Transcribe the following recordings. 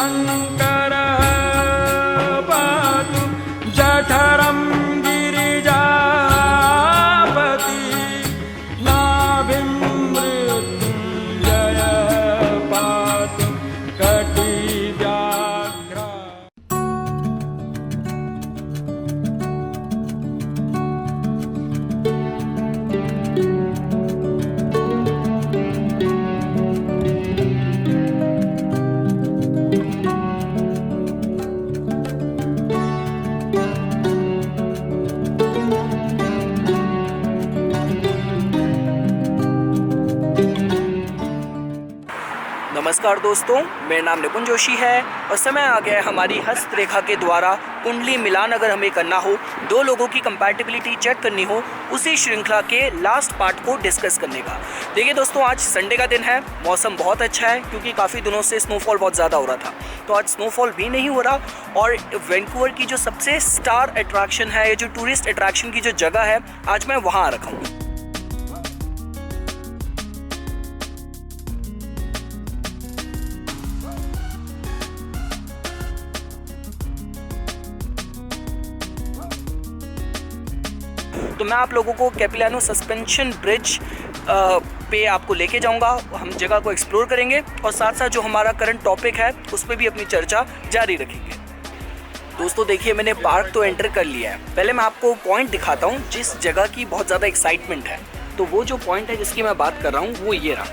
शङ्करः पातु जठरं गिरिजापति नाभिं मृत्युञ्जयः पातु कटिव्याघ्र। नमस्कार दोस्तों, मेरा नाम निपुण जोशी है और समय आ गया है हमारी हस्तरेखा के द्वारा कुंडली मिलान अगर हमें करना हो, दो लोगों की कंपैटिबिलिटी चेक करनी हो, उसी श्रृंखला के लास्ट पार्ट को डिस्कस करने का। देखिए दोस्तों, आज संडे का दिन है, मौसम बहुत अच्छा है क्योंकि काफ़ी दिनों से स्नोफॉल बहुत ज़्यादा हो रहा था, तो आज स्नोफॉल भी नहीं हो रहा। और वैंकूवर की जो सबसे स्टार अट्रैक्शन है, जो टूरिस्ट अट्रैक्शन की जो जगह है, आज मैं वहाँ आ रखा हूँ। तो मैं आप लोगों को कैपिलानो सस्पेंशन ब्रिज पे आपको लेके जाऊंगा, हम जगह को एक्सप्लोर करेंगे और साथ साथ जो हमारा करंट टॉपिक है उस पर भी अपनी चर्चा जारी रखेंगे। दोस्तों देखिए, मैंने पार्क तो एंटर कर लिया है। पहले मैं आपको पॉइंट दिखाता हूँ जिस जगह की बहुत ज़्यादा एक्साइटमेंट है। तो वो जो पॉइंट है जिसकी मैं बात कर रहा हूँ वो ये रहा।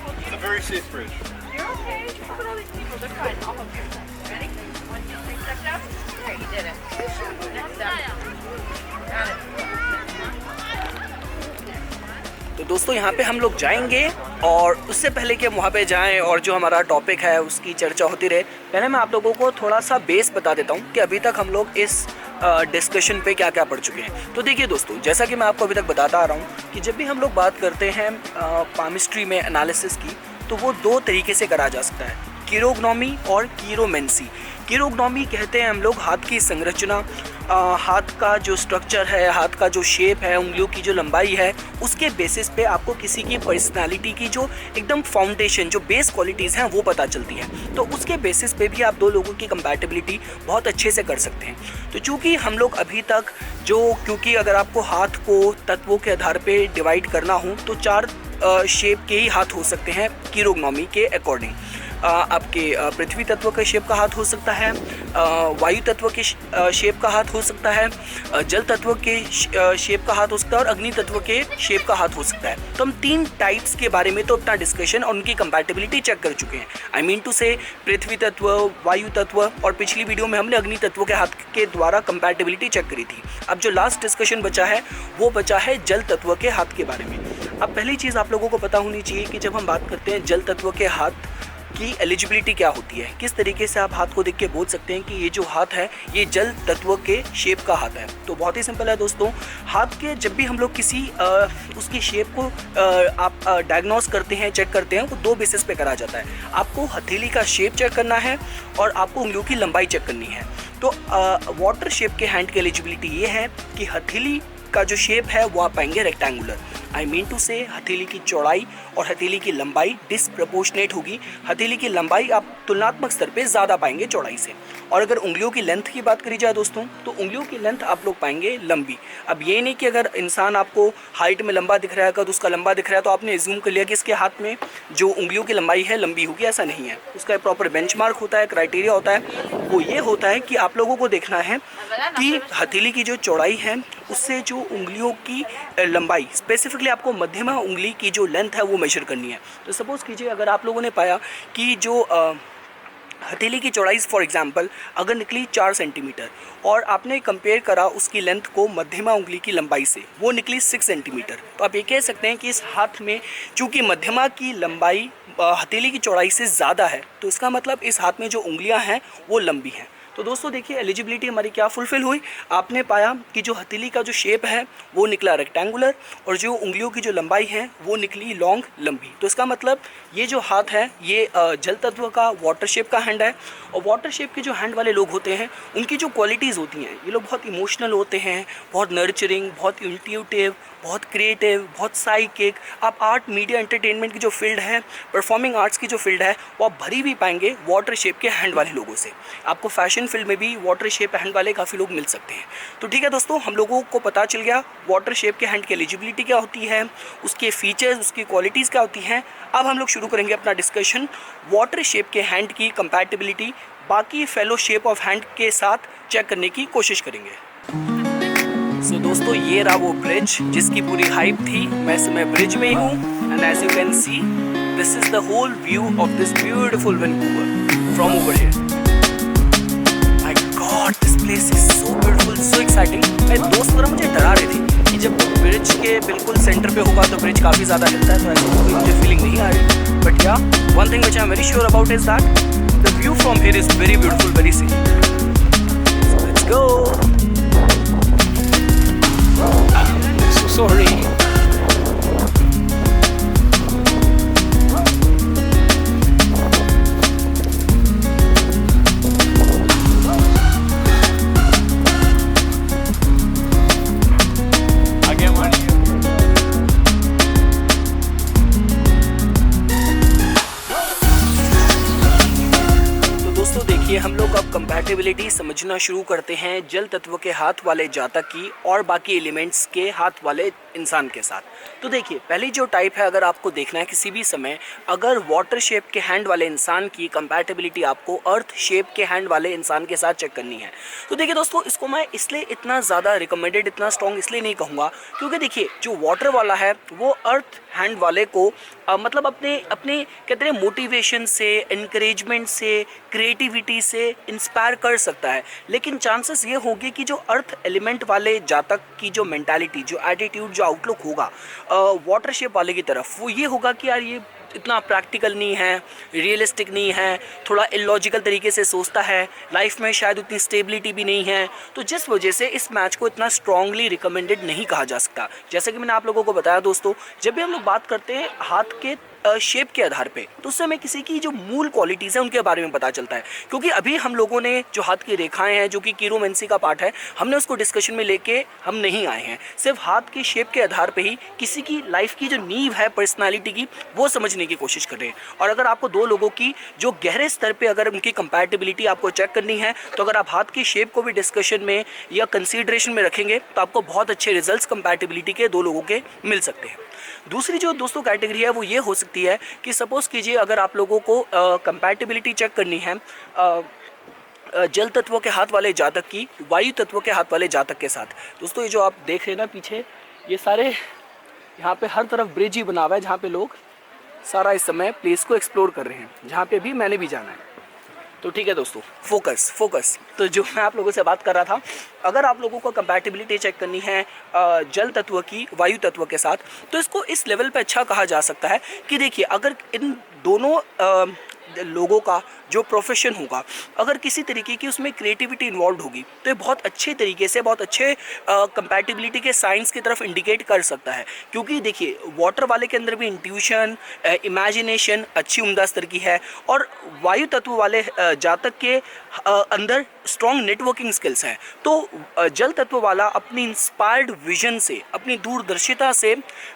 तो दोस्तों यहाँ पे हम लोग जाएंगे और उससे पहले कि हम वहाँ पे जाएं और जो हमारा टॉपिक है उसकी चर्चा होती रहे, पहले मैं आप लोगों को थोड़ा सा बेस बता देता हूँ कि अभी तक हम लोग इस डिस्कशन पे क्या क्या पढ़ चुके हैं। तो देखिए दोस्तों, जैसा कि मैं आपको अभी तक बताता आ रहा हूँ कि जब भी हम लोग बात करते हैं पामिस्ट्री में एनालिसिस की, तो वो दो तरीके से करा जा सकता है, कीरोग्नोमी और कीरोमेंसी। कीरोग्नोमी कहते हैं हम लोग हाथ की संरचना, हाथ का जो स्ट्रक्चर है, हाथ का जो शेप है, उंगलियों की जो लंबाई है, उसके बेसिस पे आपको किसी की पर्सनालिटी की जो एकदम फाउंडेशन, जो बेस क्वालिटीज़ हैं वो पता चलती है। तो उसके बेसिस पे भी आप दो लोगों की कंपैटिबिलिटी बहुत अच्छे से कर सकते हैं। तो चूँकि हम लोग अभी तक क्योंकि अगर आपको हाथ को तत्वों के आधार पर डिवाइड करना हो तो 4 शेप के ही हाथ हो सकते हैं कीरोग्नोमी के अकॉर्डिंग। आपके पृथ्वी तत्व के शेप का हाथ हो सकता है, वायु तत्व के शेप का हाथ हो सकता है, जल तत्व के शेप का हाथ हो सकता है और अग्नि तत्व के शेप का हाथ हो सकता है। तो हम 3 टाइप्स के बारे में तो अपना डिस्कशन और उनकी कंपैटिबिलिटी चेक कर चुके हैं। आई मीन टू से पृथ्वी तत्व, वायु तत्व, और पिछली वीडियो में हमने अग्नि तत्व के हाथ के द्वारा कंपैटिबिलिटी चेक करी थी। अब जो लास्ट डिस्कशन बचा है वो बचा है जल तत्व के हाथ के बारे में। अब पहली चीज़ आप लोगों को पता होनी चाहिए कि जब हम बात करते हैं जल तत्व के हाथ की एलिजिबिलिटी क्या होती है, किस तरीके से आप हाथ को देख के बोल सकते हैं कि ये जो हाथ है ये जल तत्व के शेप का हाथ है। तो बहुत ही सिंपल है दोस्तों, हाथ के जब भी हम लोग किसी उसकी शेप को आप डायग्नोस करते हैं, चेक करते हैं, वो 2 बेसिस पे करा जाता है। आपको हथेली का शेप चेक करना है और आपको उंगलियों की लंबाई चेक करनी है। तो वाटर शेप के हैंड की एलिजिबिलिटी ये है कि हथेली का जो शेप है वो आप पाएंगे रेक्टेंगुलर। आई मीन टू से हथेली की चौड़ाई और हथेली की लंबाई डिसप्रपोर्शनेट होगी। हथेली की लंबाई आप तुलनात्मक स्तर पे ज़्यादा पाएंगे चौड़ाई से। और अगर उंगलियों की लेंथ की बात करी जाए दोस्तों, तो उंगलियों की लेंथ आप लोग पाएंगे लंबी। अब ये नहीं कि अगर इंसान आपको हाइट में लंबा दिख रहा है, तो उसका लंबा दिख रहा है तो आपने एज्यूम कर लिया कि इसके हाथ में जो उंगलियों की लंबाई है लंबी होगी, ऐसा नहीं है। उसका प्रॉपर बेंचमार्क होता है, क्राइटेरिया होता है। वो ये होता है कि आप लोगों को देखना है कि हथेली की जो चौड़ाई है उससे जो उंगलियों की लंबाई, स्पेसिफिकली आपको मध्यमा उंगली की जो लेंथ है वो मेजर करनी है। तो सपोज़ कीजिए अगर आप लोगों ने पाया कि जो हथेली की चौड़ाई फॉर एग्जांपल अगर निकली 4 सेंटीमीटर और आपने कंपेयर करा उसकी लेंथ को मध्यमा उंगली की लंबाई से, वो निकली 6 सेंटीमीटर, तो आप ये कह सकते हैं कि इस हाथ में चूँकि मध्यमा की लंबाई हथेली की चौड़ाई से ज़्यादा है, तो इसका मतलब इस हाथ में जो उंगलियां हैं वो लंबी हैं। तो दोस्तों देखिए एलिजिबिलिटी हमारी क्या फुलफिल हुई। आपने पाया कि जो हथेली का जो शेप है वो निकला रेक्टेंगुलर और जो उंगलियों की जो लंबाई है वो निकली लॉन्ग लंबी। तो इसका मतलब ये जो हाथ है ये जल तत्व का वाटर शेप का हैंड है। और वाटर शेप के जो हैंड वाले लोग होते हैं उनकी जो क्वालिटीज़ होती हैं, ये लोग बहुत इमोशनल होते हैं, बहुत नर्चरिंग, बहुत इंट्यूटिव, बहुत क्रिएटिव, बहुत साइकिक। आप आर्ट मीडिया एंटरटेनमेंट की जो फील्ड है, परफॉर्मिंग आर्ट्स की जो फील्ड है, वो आप भरी भी पाएंगे वाटर शेप के हैंड वाले लोगों से। आपको फैशन फील्ड में भी वाटर शेप हैंड वाले काफ़ी लोग मिल सकते हैं। तो ठीक है दोस्तों, हम लोगों को पता चल गया वाटर शेप के हैंड की एलिजिबिलिटी क्या होती है, उसके फीचर्स, उसकी क्वालिटीज़ क्या होती हैं। अब हम लोग शुरू करेंगे अपना डिस्कशन वाटर शेप के हैंड की कंपैटिबिलिटी बाकी फेलो शेप ऑफ हैंड के साथ चेक करने की कोशिश करेंगे। सो दोस्तों ये रहा वो ब्रिज जिसकी पूरी हाइप थी। मैं इस समय ब्रिज में ही हूँ and as you can see this is the whole view of this beautiful Vancouver from over here. My God this place is so beautiful, so exciting. मेरे दोस्त वगैरह मुझे डरा रहे थे कि जब ब्रिज के बिल्कुल सेंटर पे होगा तो ब्रिज काफ़ी ज़्यादा हिलता है, तो ऐसे कोई मुझे फीलिंग नहीं आ रही। बट या one thing which I am very sure about is that the view from here is very beautiful, very scenic. So let's go. Sorry. हम लोग अब कंपैटिबिलिटी समझना शुरू करते हैं जल तत्व के हाथ वाले जातक की और बाकी एलिमेंट्स के हाथ वाले इंसान के साथ। तो देखिए पहली जो टाइप है, अगर आपको देखना है किसी भी समय अगर वाटर शेप के हैंड वाले इंसान की कंपैटिबिलिटी आपको अर्थ शेप के हैंड वाले इंसान के साथ चेक करनी है, तो देखिए दोस्तों इसको मैं इसलिए इतना ज़्यादा रिकमेंडेड, इतना स्ट्रॉन्ग इसलिए नहीं कहूँगा क्योंकि देखिए जो वाटर वाला है वो अर्थ हैंड वाले को मतलब अपने अपने कहते हैं मोटिवेशन से, इनकरेजमेंट से, क्रिएटिविटी से इंस्पायर कर सकता है। लेकिन चांसेस ये होंगे कि जो अर्थ एलिमेंट वाले जातक की जो मेंटालिटी, जो एटीट्यूड, जो आउटलुक होगा वाटर शेप वाले की तरफ, वो ये होगा कि यार ये इतना प्रैक्टिकल नहीं है, रियलिस्टिक नहीं है, थोड़ा इलॉजिकल तरीके से सोचता है, लाइफ में शायद उतनी स्टेबिलिटी भी नहीं है। तो जिस वजह से इस मैच को इतना स्ट्रांगली रिकमेंडेड नहीं कहा जा सकता। जैसे कि मैंने आप लोगों को बताया दोस्तों, जब भी हम लोग बात करते हैं हाथ के शेप के आधार पे, तो उससे हमें किसी की जो मूल क्वालिटीज़ हैं उनके बारे में पता चलता है। क्योंकि अभी हम लोगों ने जो हाथ की रेखाएं हैं, जो कि कीरोमेंसी का पार्ट है, हमने उसको डिस्कशन में लेके हम नहीं आए हैं। सिर्फ हाथ की शेप के आधार पे ही किसी की लाइफ की जो नींव है पर्सनालिटी की, वो समझने की कोशिश कर रहे हैं। और अगर आपको दो लोगों की जो गहरे स्तर पर अगर उनकी कंपैटिबिलिटी आपको चेक करनी है, तो अगर आप हाथ की शेप को भी डिस्कशन में या कंसीडरेशन में रखेंगे तो आपको बहुत अच्छे रिजल्ट्स कंपैटिबिलिटी के दो लोगों के मिल सकते हैं। दूसरी जो दोस्तों कैटेगरी है वो ये हो सकती है कि सपोज़ कीजिए अगर आप लोगों को कंपैटिबिलिटी चेक करनी है जल तत्वों के हाथ वाले जातक की वायु तत्वों के हाथ वाले जातक के साथ। दोस्तों ये जो आप देख रहे हैं ना पीछे, ये सारे यहाँ पे हर तरफ ब्रिज ही बना हुआ है जहाँ पे लोग सारा इस समय प्लेस को एक्सप्लोर कर रहे हैं, जहाँ पे भी मैंने भी जाना है। तो ठीक है दोस्तों, फोकस। तो जो मैं आप लोगों से बात कर रहा था, अगर आप लोगों को कंपैटिबिलिटी चेक करनी है जल तत्व की वायु तत्व के साथ, तो इसको इस लेवल पे अच्छा कहा जा सकता है कि देखिए अगर इन दोनों लोगों का जो प्रोफेशन होगा, अगर किसी तरीके की उसमें क्रिएटिविटी इन्वॉल्व होगी, तो ये बहुत अच्छे तरीके से, बहुत अच्छे कंपैटिबिलिटी के साइंस की तरफ इंडिकेट कर सकता है। क्योंकि देखिए वाटर वाले के अंदर भी इंट्यूशन, इमेजिनेशन अच्छी उम्दा स्तर की है, और वायु तत्व वाले जातक के अंदर स्ट्रॉन्ग नेटवर्किंग स्किल्स हैं। तो जल तत्व वाला अपनी इंस्पायर्ड विजन से, अपनी दूरदर्शिता से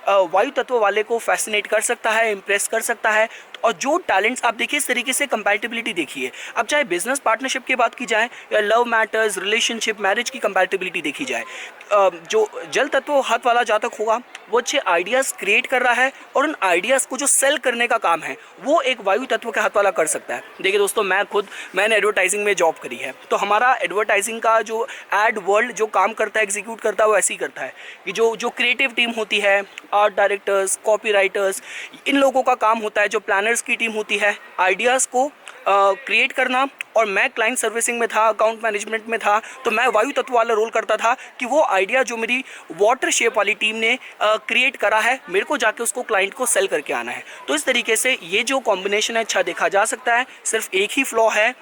वायु तत्व वाले को फैसिनेट कर सकता है, इम्प्रेस कर सकता है। और जो टैलेंट्स आप देखिए, इस तरीके से कंपैटिबिलिटी देखिए, अब चाहे बिजनेस पार्टनरशिप की बात की जाए या लव मैटर्स, रिलेशनशिप, मैरिज की कंपैटिबिलिटी देखी जाए, जो जल तत्व हाथ वाला जातक होगा वो अच्छे आइडियाज़ क्रिएट कर रहा है, और उन आइडियाज़ को जो सेल करने का काम है वो एक वायु तत्व के हाथ वाला कर सकता है। देखिए दोस्तों, मैंने एडवर्टाइजिंग में जॉब करी है, तो हमारा एडवर्टाइजिंग का जो एड वर्ल्ड जो काम करता है, एग्जीक्यूट करता है, वो ऐसे ही करता है कि जो क्रिएटिव टीम होती है, आर्ट डायरेक्टर्स, कॉपी राइटर्स, इन लोगों का काम होता है, जो प्लानर्स की टीम होती है, आइडियाज़ को क्रिएट करना और मैं क्लाइंट सर्विसिंग में था, अकाउंट मैनेजमेंट में था, तो मैं वायु तत्व वाला रोल करता था कि वो आइडिया जो मेरी वाटर शेप वाली टीम ने क्रिएट करा है, मेरे को जाके उसको क्लाइंट को सेल करके आना है। तो इस तरीके से ये जो कॉम्बिनेशन है अच्छा देखा जा सकता है। सिर्फ एक ही फ्लॉ है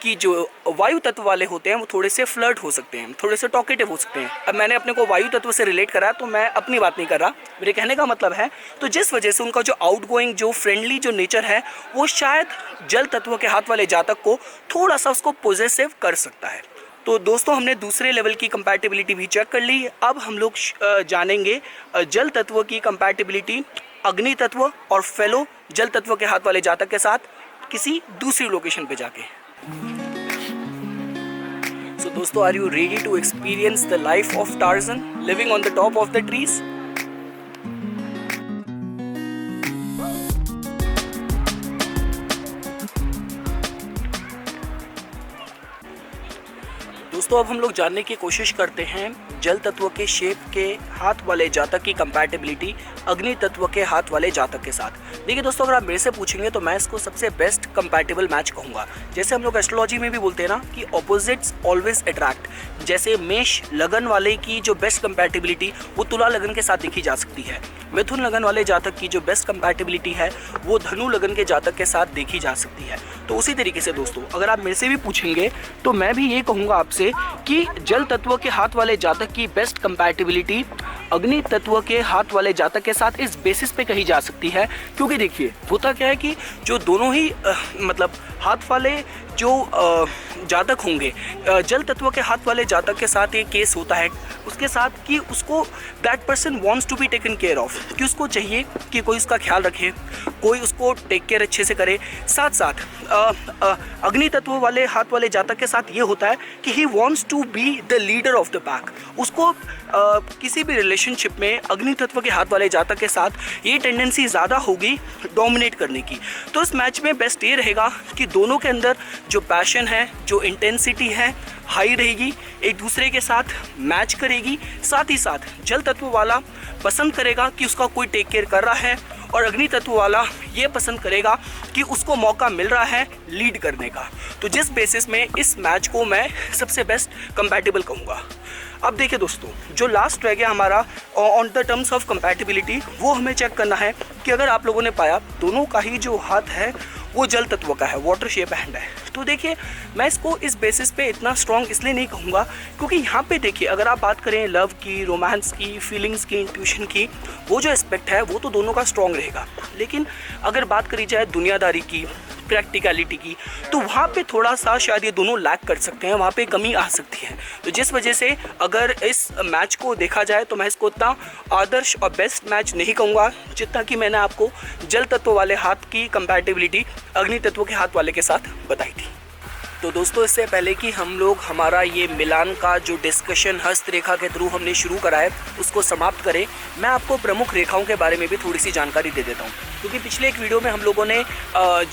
कि जो वायु तत्व वाले होते हैं वो थोड़े से फ्लर्ट हो सकते हैं, थोड़े से टॉकेटिव हो सकते हैं। अब मैंने अपने को वायु तत्व से रिलेट करा तो मैं अपनी बात नहीं कर रहा, मेरे कहने का मतलब है तो जिस वजह से उनका जो आउटगोइंग, जो फ्रेंडली जो नेचर है वो शायद जल तत्व के हाथ वाले जातक को थोड़ा सा उसको पॉजिटिव कर सकता है। तो दोस्तों हमने दूसरे लेवल की कंपैटिबिलिटी भी चेक कर ली। अब हम लोग जानेंगे जल तत्व की कंपैटिबिलिटी अग्नि तत्व और फेलो जल तत्व के हाथ वाले जातक के साथ किसी दूसरी लोकेशन पे जाके। So दोस्तों, are you ready to experience the life of Tarzan living on the top of the trees? दोस्तों अब हम लोग जानने की कोशिश करते हैं जल तत्व के शेप के हाथ वाले जातक की कंपैटिबिलिटी अग्नि तत्व के हाथ वाले जातक के साथ। देखिए दोस्तों, अगर आप मेरे से पूछेंगे तो मैं इसको सबसे बेस्ट कंपैटिबल मैच कहूँगा। जैसे हम लोग एस्ट्रोलॉजी में भी बोलते हैं ना कि ऑपोजिट्स ऑलवेज अट्रैक्ट। जैसे मेष लगन वाले की जो बेस्ट कंपैटिबिलिटी वो तुला लगन के साथ देखी जा सकती है। मिथुन लगन वाले जातक की जो बेस्ट कंपैटिबिलिटी है वो धनु लगन के जातक के साथ देखी जा सकती है। तो उसी तरीके से दोस्तों अगर आप मेरे से भी पूछेंगे तो मैं भी ये कहूँगा आपसे कि जल तत्व के हाथ वाले जातक की बेस्ट कंपैटिबिलिटी अग्नि तत्व के हाथ वाले जातक के साथ इस बेसिस पे कही जा सकती है। क्योंकि देखिए होता क्या है कि जो दोनों ही मतलब हाथ वाले जो जातक होंगे, जल तत्व के हाथ वाले जातक के साथ एक केस होता है उसके साथ कि उसको that person wants to be taken care of, कि उसको चाहिए कि कोई उसका ख्याल रखे, कोई उसको टेक केयर अच्छे से करे। साथ साथ अग्नि तत्व वाले हाथ वाले जातक के साथ ये होता है कि he wants to be the leader of the pack. उसको किसी भी रिलेशनशिप में अग्नि तत्व के हाथ वाले जातक के साथ ये टेंडेंसी ज़्यादा होगी डोमिनेट करने की। तो इस मैच में बेस्ट ये रहेगा कि दोनों के अंदर जो पैशन है, जो इंटेंसिटी है हाई रहेगी, एक दूसरे के साथ मैच करेगी। साथ ही साथ जल तत्व वाला पसंद करेगा कि उसका कोई टेक केयर कर रहा है और अग्नि तत्व वाला ये पसंद करेगा कि उसको मौका मिल रहा है लीड करने का। तो जिस बेसिस में इस मैच को मैं सबसे बेस्ट कंपैटिबल कहूँगा। अब देखिए दोस्तों, जो लास्ट रह गया हमारा on the terms of compatibility, वो हमें चेक करना है कि अगर आप लोगों ने पाया दोनों का ही जो हाथ है वो जल तत्व का है, वाटर शेप हैंड है, तो देखिए मैं इसको इस बेसिस पे इतना स्ट्रॉन्ग इसलिए नहीं कहूँगा क्योंकि यहाँ पे देखिए अगर आप बात करें लव की, रोमांस की, फीलिंग्स की, इंट्यूशन की, वो जो एस्पेक्ट है वो तो दोनों का स्ट्रॉन्ग रहेगा। लेकिन अगर बात करी जाए दुनियादारी की, प्रैक्टिकलिटी की, तो वहाँ पे थोड़ा सा शायद ये दोनों लैक कर सकते हैं, वहाँ पे कमी आ सकती है। तो जिस वजह से अगर इस मैच को देखा जाए तो मैं इसको इतना आदर्श और बेस्ट मैच नहीं कहूँगा जितना कि मैंने आपको जल तत्व वाले हाथ की कंपैटिबिलिटी अग्नि तत्व के हाथ वाले के साथ बताई थी। तो दोस्तों इससे पहले कि हम लोग हमारा ये मिलान का जो डिस्कशन हस्तरेखा के थ्रू हमने शुरू करा है उसको समाप्त करें, मैं आपको प्रमुख रेखाओं के बारे में भी थोड़ी सी जानकारी दे देता हूँ। क्योंकि पिछले एक वीडियो में हम लोगों ने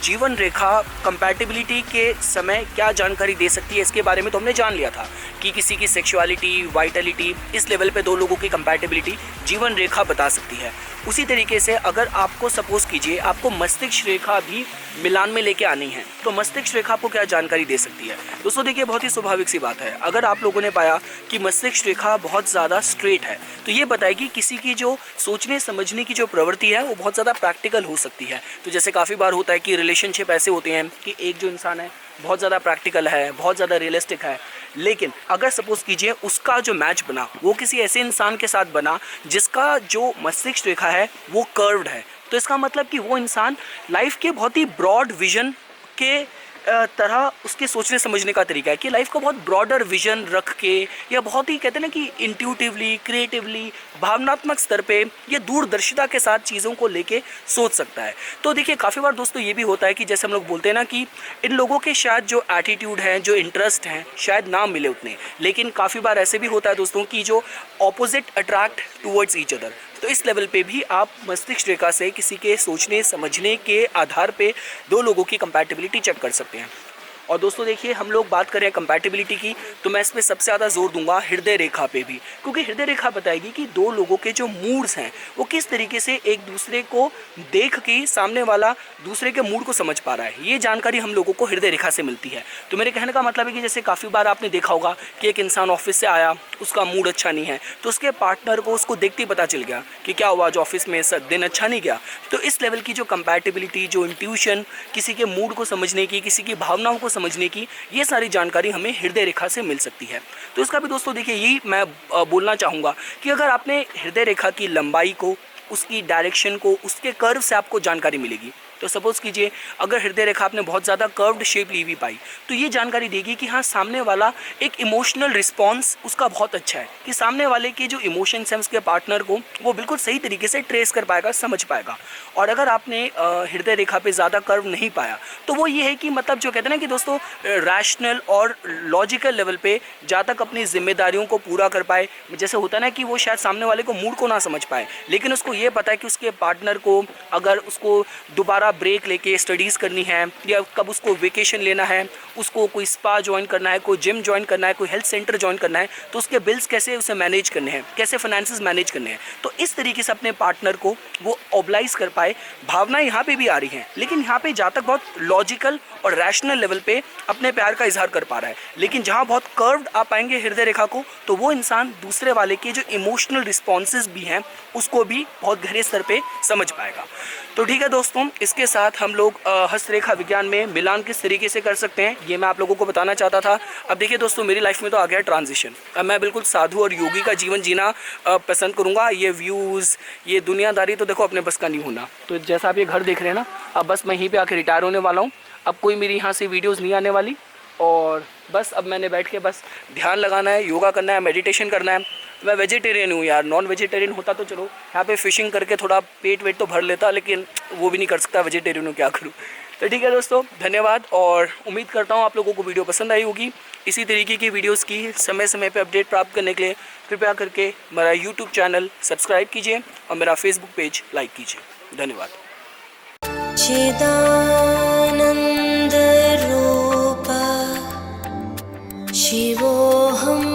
जीवन रेखा कंपैटिबिलिटी के समय क्या जानकारी दे सकती है इसके बारे में तो हमने जान लिया था कि किसी की सेक्सुअलिटी, वाइटलिटी, इस लेवल पे दो लोगों की कंपैटिबिलिटी जीवन रेखा बता सकती है। उसी तरीके से अगर आपको सपोज कीजिए आपको मस्तिष्क रेखा भी मिलान में लेके आनी है तो मस्तिष्क रेखा आपको क्या जानकारी दे सकती है। दोस्तों देखिए बहुत ही स्वाभाविक सी बात है, अगर आप लोगों ने पाया कि मस्तिष्क रेखा बहुत ज़्यादा स्ट्रेट है तो ये बताएगी किसी की जो सोचने समझने की जो प्रवृत्ति है वो बहुत ज़्यादा प्रैक्टिकल हो सकती है। तो जैसे काफ़ी बार होता है कि रिलेशनशिप ऐसे होते हैं कि एक जो इंसान है बहुत ज़्यादा प्रैक्टिकल है, बहुत ज़्यादा रियलिस्टिक है, लेकिन अगर सपोज कीजिए उसका जो मैच बना वो किसी ऐसे इंसान के साथ बना जिसका जो मस्तिष्क रेखा है वो कर्व्ड है, तो इसका मतलब कि वो इंसान लाइफ के बहुत ही ब्रॉड विजन के तरह उसके सोचने समझने का तरीका है कि लाइफ को बहुत ब्रॉडर विजन रख के या बहुत ही कहते हैं ना कि इंट्यूटिवली, क्रिएटिवली, भावनात्मक स्तर पे ये दूरदर्शिता के साथ चीज़ों को लेके सोच सकता है। तो देखिए काफ़ी बार दोस्तों ये भी होता है कि जैसे हम लोग बोलते हैं ना कि इन लोगों के शायद जो एटीट्यूड हैं, जो इंटरेस्ट हैं शायद ना मिले उतने, लेकिन काफ़ी बार ऐसे भी होता है दोस्तों कि जो opposite attract towards each other. तो इस लेवल पे भी आप मस्तिष्क रेखा से किसी के सोचने समझने के आधार पे दो लोगों की कंपैटिबिलिटी चेक कर सकते हैं। और दोस्तों देखिए, हम लोग बात करें कंपैटिबिलिटी की, तो मैं इस पर सबसे ज़्यादा जोर दूंगा हृदय रेखा पे भी, क्योंकि हृदय रेखा बताएगी कि दो लोगों के जो मूड्स हैं वो किस तरीके से एक दूसरे को देख के सामने वाला दूसरे के मूड को समझ पा रहा है। ये जानकारी हम लोगों को हृदय रेखा से मिलती है। तो मेरे कहने का मतलब है कि जैसे काफ़ी बार आपने देखा होगा कि एक इंसान ऑफिस से आया, उसका मूड अच्छा नहीं है, तो उसके पार्टनर को उसको देखते ही पता चल गया कि क्या हुआ, जो ऑफिस में दिन अच्छा नहीं गया। तो इस लेवल की जो कंपैटिबिलिटी, जो इंट्यूशन, किसी के मूड को समझने की, किसी की भावनाओं को समझने की, ये सारी जानकारी हमें हृदय रेखा से मिल सकती है। तो इसका भी दोस्तों देखिए, यही मैं बोलना चाहूँगा कि अगर आपने हृदय रेखा की लंबाई को, उसकी डायरेक्शन को, उसके कर्व से आपको जानकारी मिलेगी। तो सपोज़ कीजिए, अगर हृदय रेखा आपने बहुत ज़्यादा कर्व्ड शेप ली हुई पाई, तो ये जानकारी देगी कि हाँ, सामने वाला एक इमोशनल रिस्पॉन्स उसका बहुत अच्छा है, कि सामने वाले के जो इमोशंस हैं उसके पार्टनर को वो बिल्कुल सही तरीके से ट्रेस कर पाएगा, समझ पाएगा। और अगर आपने हृदय रेखा पे ज़्यादा कर्व नहीं पाया, तो वो ये है कि मतलब जो कहते हैं ना कि दोस्तों, रैशनल और लॉजिकल लेवल पे जहाँ तक अपनी जिम्मेदारियों को पूरा कर पाए, जैसे होता है ना कि वो शायद सामने वाले को मूड को ना समझ पाए, लेकिन उसको ये पता है कि उसके पार्टनर को अगर उसको दोबारा ब्रेक लेके स्टडीज़ करनी है, या कब उसको वेकेशन लेना है, उसको कोई स्पा ज्वाइन करना है, कोई जिम ज्वाइन करना है, कोई हेल्थ सेंटर ज्वाइन करना है, तो उसके बिल्स कैसे उसे मैनेज करने हैं, कैसे फाइनेंसेस मैनेज करने हैं। तो इस तरीके से अपने पार्टनर को वो ऑब्लाइज कर पाए। भावना यहाँ पे भी आ रही हैं, लेकिन यहाँ पे जहाँ तक बहुत लॉजिकल और रैशनल लेवल पे अपने प्यार का इजहार कर पा रहा है, लेकिन जहाँ बहुत कर्व्ड आ पाएंगे हृदय रेखा को, तो वो इंसान दूसरे वाले के जो इमोशनल रिस्पॉन्सेज भी हैं उसको भी बहुत गहरे स्तर पे समझ पाएगा। तो ठीक है दोस्तों, इसके साथ हम लोग हस्तरेखा विज्ञान में मिलान किस तरीके से कर सकते हैं, ये मैं आप लोगों को बताना चाहता था। अब देखिए दोस्तों, मेरी लाइफ में तो आ गया ट्रांजिशन। अब मैं बिल्कुल साधु और योगी का जीवन जीना पसंद करूँगा। ये व्यूज़, ये दुनियादारी तो देखो अपने बस का नहीं होना। तो जैसा आप ये घर देख रहे हैं ना, अब बस मैं यहीं पर आके रिटायर होने वाला हूँ। अब कोई मेरी यहाँ से वीडियोज़ नहीं आने वाली, और बस अब मैंने बैठ के बस ध्यान लगाना है, योगा करना है, मेडिटेशन करना है। मैं वेजिटेरियन हूँ यार, नॉन वेजिटेरियन होता तो चलो यहाँ पे फिशिंग करके थोड़ा पेट वेट तो भर लेता, लेकिन वो भी नहीं कर सकता, वेजिटेरियन हूँ, क्या करूँ। तो ठीक है दोस्तों, धन्यवाद, और उम्मीद करता हूँ आप लोगों को वीडियो पसंद आई होगी। इसी तरीके की वीडियोज़ की समय समय पर अपडेट प्राप्त करने के लिए कृपया करके मेरा यूट्यूब चैनल सब्सक्राइब कीजिए और मेरा फेसबुक पेज लाइक कीजिए। धन्यवाद। चिदानंद रूप शिवोऽहम्